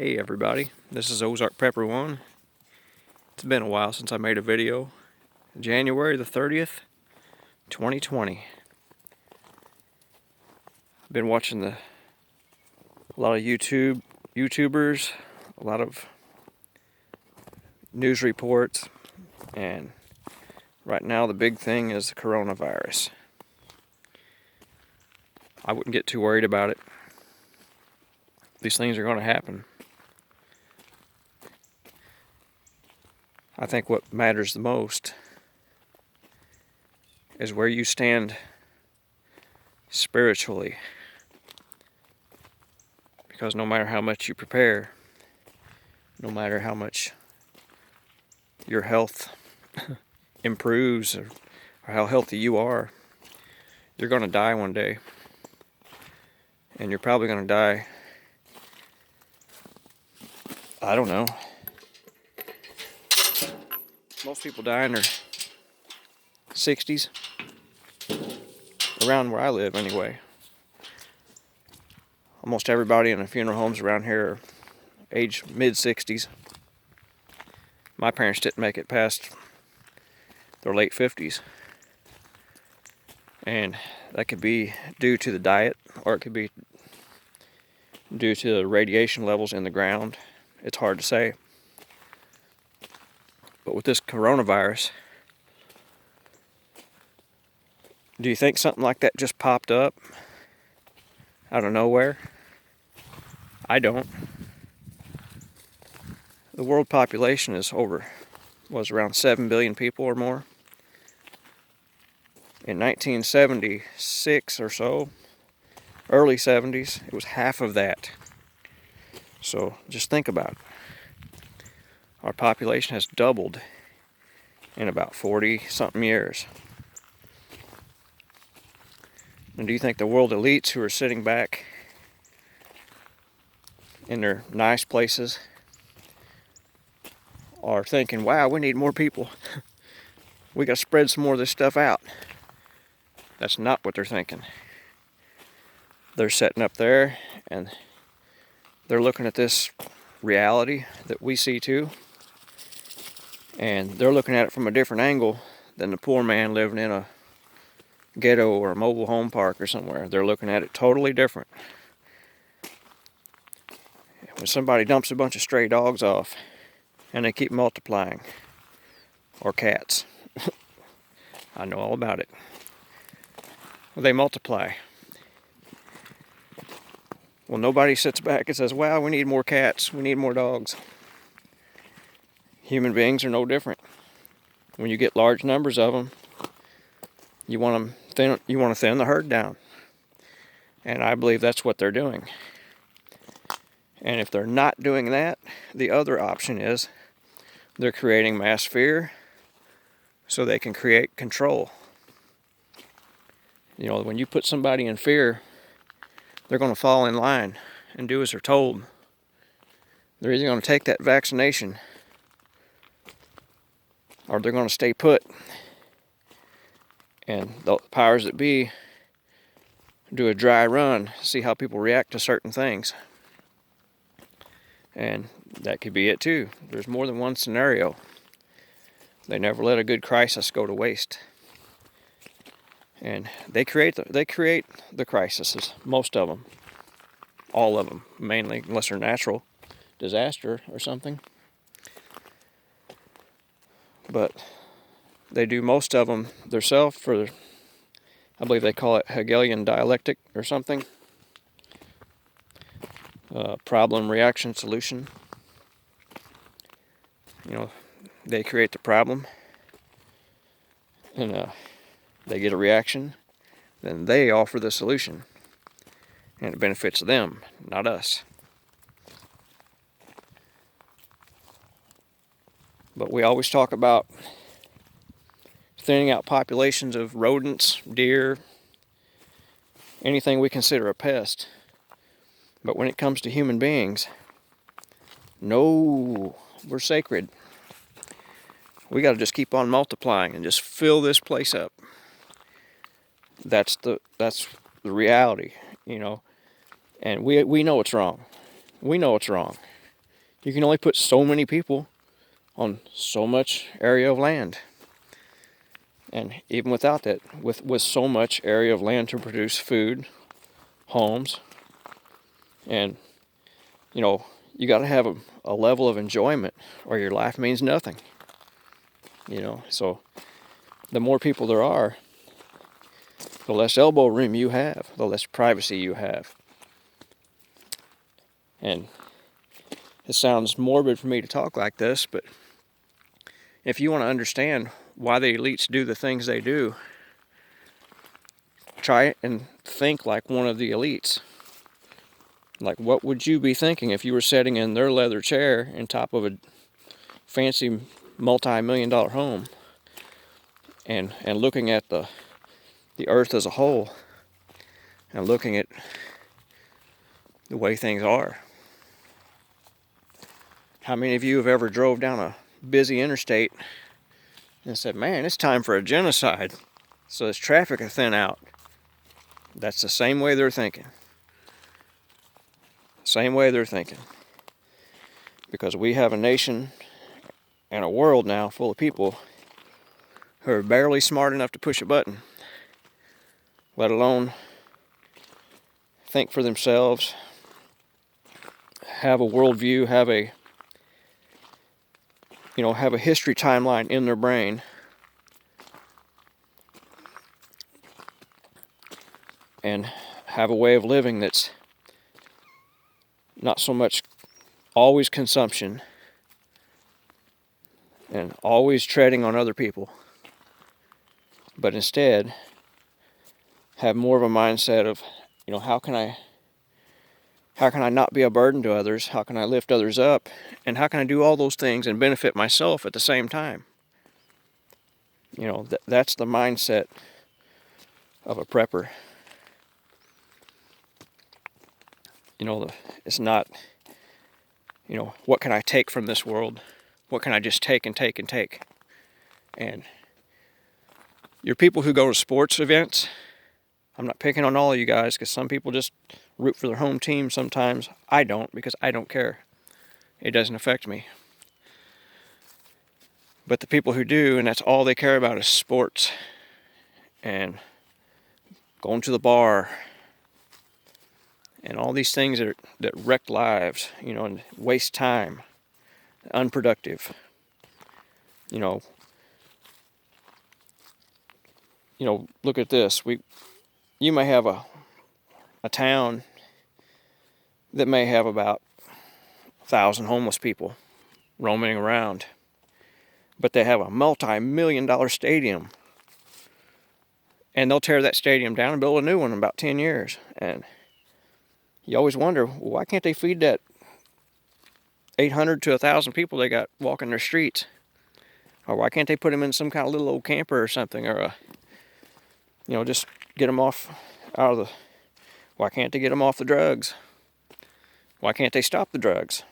Hey everybody, this is Ozark Prepper 1. It's been a while since I made a video. January the 30th, 2020. I've been watching a lot of YouTubers, a lot of news reports, and right now the big thing is the coronavirus. I wouldn't get too worried about it. These things are going to happen. I think what matters the most is where you stand spiritually. Because no matter how much you prepare, no matter how much your health improves or how healthy you are, you're going to die one day. And you're probably going to die, I don't know. Most people die in their 60s. Around where I live, anyway. Almost everybody in the funeral homes around here are age mid-60s. My parents didn't make it past their late 50s. And that could be due to the diet, or it could be due to the radiation levels in the ground. It's hard to say. But with this coronavirus, do you think something like that just popped up out of nowhere? I don't. The world population is was around 7 billion people or more. In 1976 or so, early 70s, it was half of that. So just think about it. Our population has doubled in about 40-something years. And do you think the world elites who are sitting back in their nice places are thinking, wow, we need more people. We got to spread some more of this stuff out? That's not what they're thinking. They're sitting up there and they're looking at this reality that we see too. And they're looking at it from a different angle than the poor man living in a ghetto or a mobile home park or somewhere. They're looking at it totally different. When somebody dumps a bunch of stray dogs off and they keep multiplying, or cats, I know all about it. Well, they multiply. Well, nobody sits back and says, wow, we need more cats, we need more dogs. Human beings are no different. When you get large numbers of them, you want to thin the herd down. And I believe that's what they're doing. And if they're not doing that, the other option is they're creating mass fear so they can create control. You know, when you put somebody in fear, they're going to fall in line and do as they're told. They're either going to take that vaccination or they're going to stay put. And the powers that be do a dry run, see how people react to certain things. And that could be it too. There's more than one scenario. They never let a good crisis go to waste. And they create the crises, most of them. All of them, mainly, unless they're natural disaster or something. But they do most of them themselves for, I believe they call it Hegelian dialectic or something. Problem, reaction, solution. You know, they create the problem and they get a reaction, then they offer the solution. And it benefits them, not us. But we always talk about thinning out populations of rodents, deer, anything we consider a pest. But when it comes to human beings, no, we're sacred. We got to just keep on multiplying and just fill this place up. That's the reality, you know. And we know it's wrong. We know it's wrong. You can only put so many people on so much area of land. And even without that, with so much area of land to produce food, homes, and you got to have a level of enjoyment or your life means nothing. So the more people there are, the less elbow room you have, the less privacy you have. And it sounds morbid for me to talk like this, but if you want to understand why the elites do the things they do, try and think like one of the elites. Like, what would you be thinking if you were sitting in their leather chair on top of a fancy multi-million-dollar home and looking at the earth as a whole and looking at the way things are? How many of you have ever drove down a busy interstate and said, man, it's time for a genocide, so this traffic will thin out? That's the same way they're thinking. Same way they're thinking. Because we have a nation and a world now full of people who are barely smart enough to push a button, let alone think for themselves, have a worldview, have a history timeline in their brain, and have a way of living that's not so much always consumption and always treading on other people, but instead have more of a mindset of, how can I not be a burden to others? How can I lift others up? And how can I do all those things and benefit myself at the same time? That's the mindset of a prepper. It's not, what can I take from this world? What can I just take and take and take? And your people who go to sports events, I'm not picking on all of you guys, because some people just root for their home team sometimes. I don't, because I don't care. It doesn't affect me. But the people who do, and that's all they care about, is sports and going to the bar and all these things that wreck lives, and waste time, unproductive. Look at this. You may have a town that may have about 1,000 homeless people roaming around, but they have a multi-million-dollar stadium, and they'll tear that stadium down and build a new one in about 10 years. And you always wonder, why can't they feed that 800 to 1,000 people they got walking their streets? Or why can't they put them in some kind of little old camper or something, or just get them out of the... Why can't they get them off the drugs? Why can't they stop the drugs?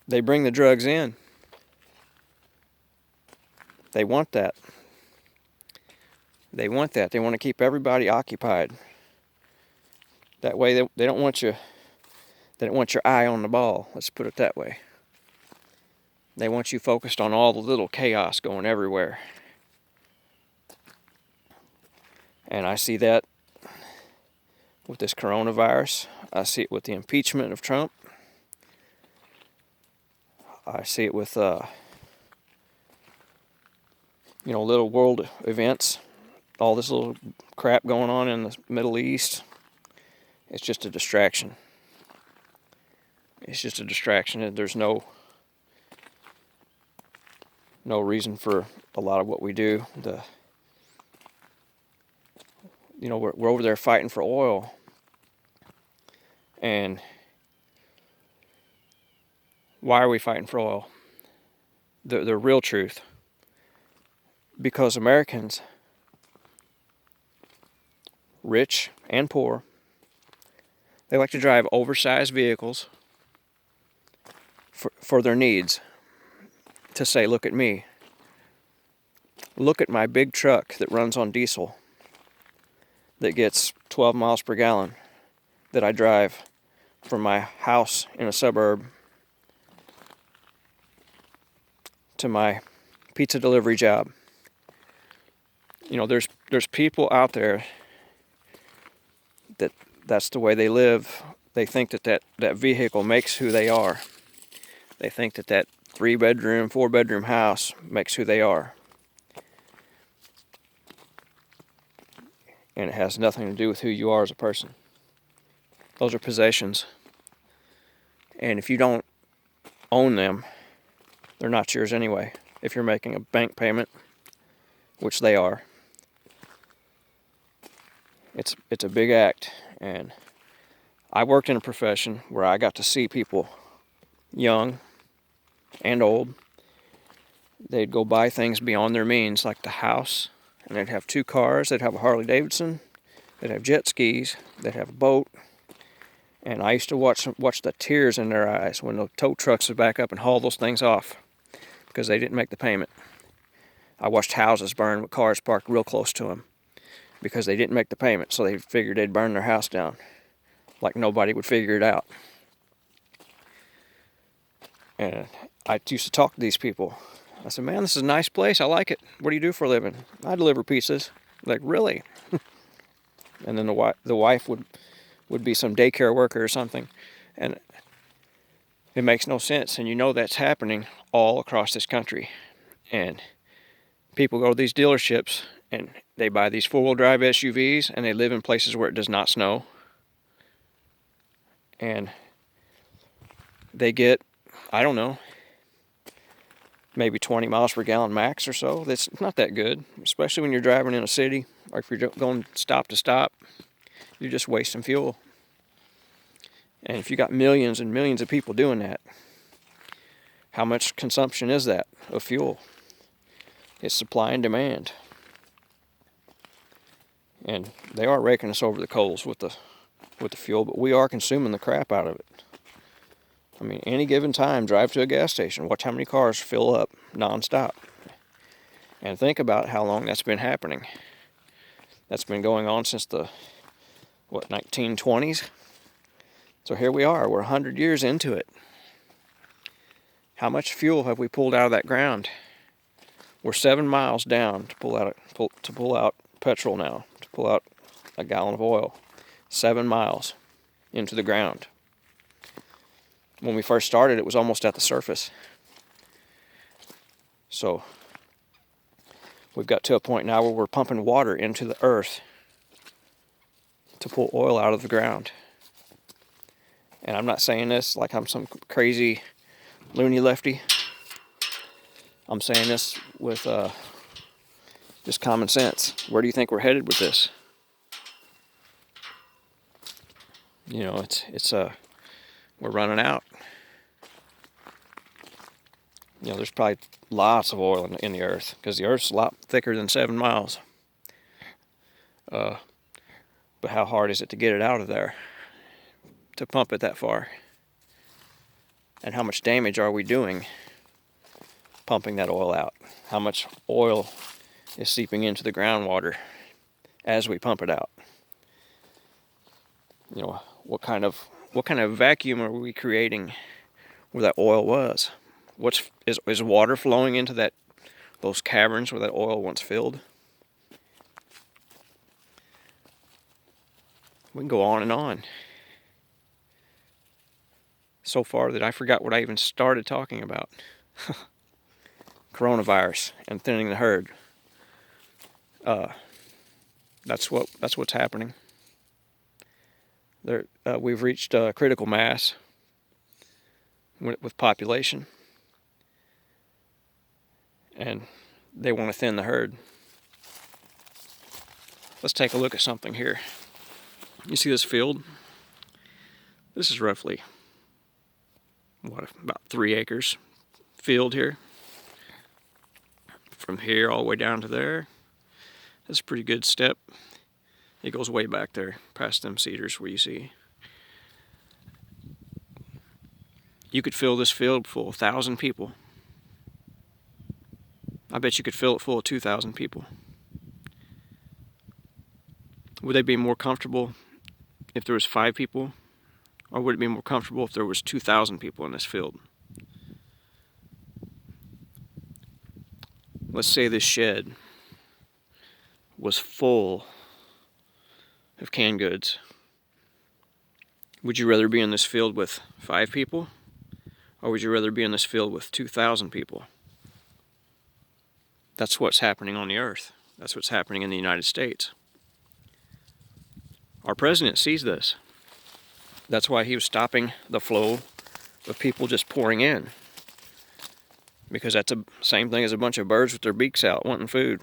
They bring the drugs in. They want that. They want that. They want to keep everybody occupied. That way they don't want you... They don't want your eye on the ball. Let's put it that way. They want you focused on all the little chaos going everywhere. And I see that with this coronavirus. I see it with the impeachment of Trump. I see it with, little world events. All this little crap going on in the Middle East. It's just a distraction. It's just a distraction. There's no reason for a lot of what we do. We're over there fighting for oil, and why are we fighting for oil? The real truth. Because Americans, rich and poor, they like to drive oversized vehicles for their needs. To say, look at me. Look at my big truck that runs on diesel, that gets 12 miles per gallon, that I drive from my house in a suburb to my pizza delivery job. You know, there's people out there that's the way they live. They think that vehicle makes who they are. They think that 3-bedroom, 4-bedroom house makes who they are. And it has nothing to do with who you are as a person. Those are possessions. And if you don't own them, they're not yours anyway. If you're making a bank payment, which they are, it's a big act. And I worked in a profession where I got to see people, young and old. They'd go buy things beyond their means, like the house, and they'd have 2 cars. They'd have a Harley Davidson, they'd have jet skis, they'd have a boat. And I used to watch the tears in their eyes when the tow trucks would back up and haul those things off because they didn't make the payment. I watched houses burn with cars parked real close to them because they didn't make the payment, so they figured they'd burn their house down like nobody would figure it out. And I used to talk to these people. I said, man, this is a nice place. I like it. What do you do for a living? I deliver pizzas. Like, really? And then the wife would be some daycare worker or something. And it makes no sense. And you know that's happening all across this country. And people go to these dealerships and they buy these 4-wheel drive SUVs and they live in places where it does not snow. And they get, I don't know, maybe 20 miles per gallon max or so. That's not that good, especially when you're driving in a city or if you're going stop to stop. You're just wasting fuel. And if you got millions and millions of people doing that, how much consumption is that of fuel? It's supply and demand. And they are raking us over the coals with the fuel, but we are consuming the crap out of it. I mean, any given time, drive to a gas station, watch how many cars fill up nonstop. And think about how long that's been happening. That's been going on since the, 1920s? So here we are, we're 100 years into it. How much fuel have we pulled out of that ground? We're 7 miles down to pull out petrol now, to pull out a gallon of oil. 7 miles into the ground. When we first started, it was almost at the surface. So we've got to a point now where we're pumping water into the earth to pull oil out of the ground. And I'm not saying this like I'm some crazy loony lefty. I'm saying this with just common sense. Where do you think we're headed with this? You know, we're running out. You know, there's probably lots of oil in the earth because the earth's a lot thicker than 7 miles. But how hard is it to get it out of there? To pump it that far? And how much damage are we doing pumping that oil out? How much oil is seeping into the groundwater as we pump it out? You know, what kind of vacuum are we creating where that oil was? Is water flowing into those caverns where that oil once filled? We can go on and on. So far that I forgot what I even started talking about. Coronavirus and thinning the herd. That's what's happening. We've reached critical mass with population, and they want to thin the herd. Let's take a look at something here. You see this field? This is roughly about 3 acres field here. From here all the way down to there. That's a pretty good step. It goes way back there, past them cedars where you see. You could fill this field full of 1,000 people. I bet you could fill it full of 2,000 people. Would they be more comfortable if there was 5 people Or would it be more comfortable if there was 2,000 people in this field? Let's say this shed was full of canned goods. Would you rather be in this field with 5 people? Or would you rather be in this field with 2,000 people? That's what's happening on the earth. That's what's happening in the United States. Our president sees this. That's why he was stopping the flow of people just pouring in. Because that's the same thing as a bunch of birds with their beaks out wanting food.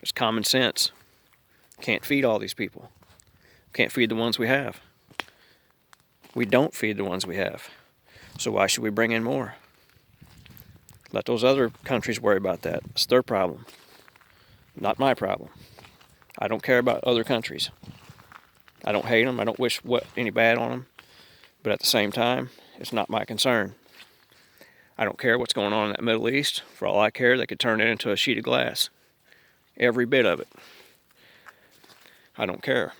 It's common sense. Can't feed all these people. Can't feed the ones we have. We don't feed the ones we have. So why should we bring in more? Let those other countries worry about that. It's their problem. Not my problem. I don't care about other countries. I don't hate them. I don't wish any bad on them. But at the same time, it's not my concern. I don't care what's going on in that Middle East. For all I care, they could turn it into a sheet of glass. Every bit of it. I don't care.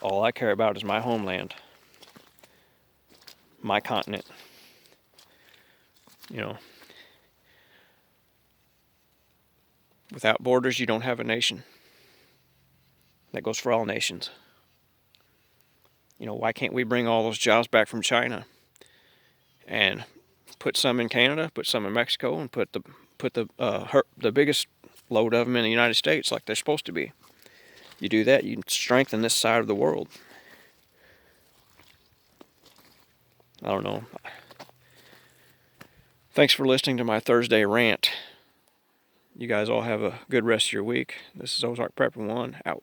All I care about is my homeland. My continent. You know, without borders, you don't have a nation. That goes for all nations. You know, why can't we bring all those jobs back from China and put some in Canada, put some in Mexico, and put the biggest load of them in the United States like they're supposed to be? You do that, you strengthen this side of the world. I don't know. Thanks for listening to my Thursday rant. You guys all have a good rest of your week. This is Ozark Prepper 1, out.